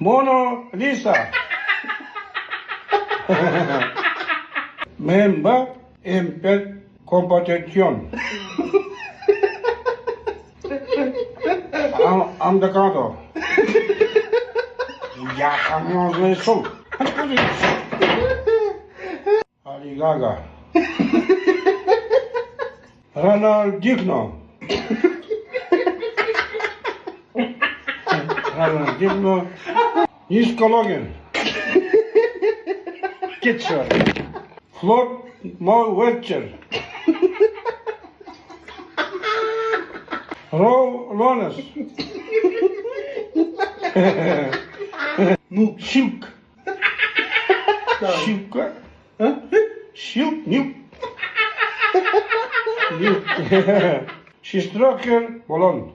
Mono Lisa. Member en competition. I'm the canto. Ya cambiamos de sol. Ali Gaga. Ronaldinho. Ronaldinho. Низкологен. Кетчер. Флот мой вечер. Роу Лонес. Ну, Шилк. Шилка. Шилк, нюк. Шестрокер Болон.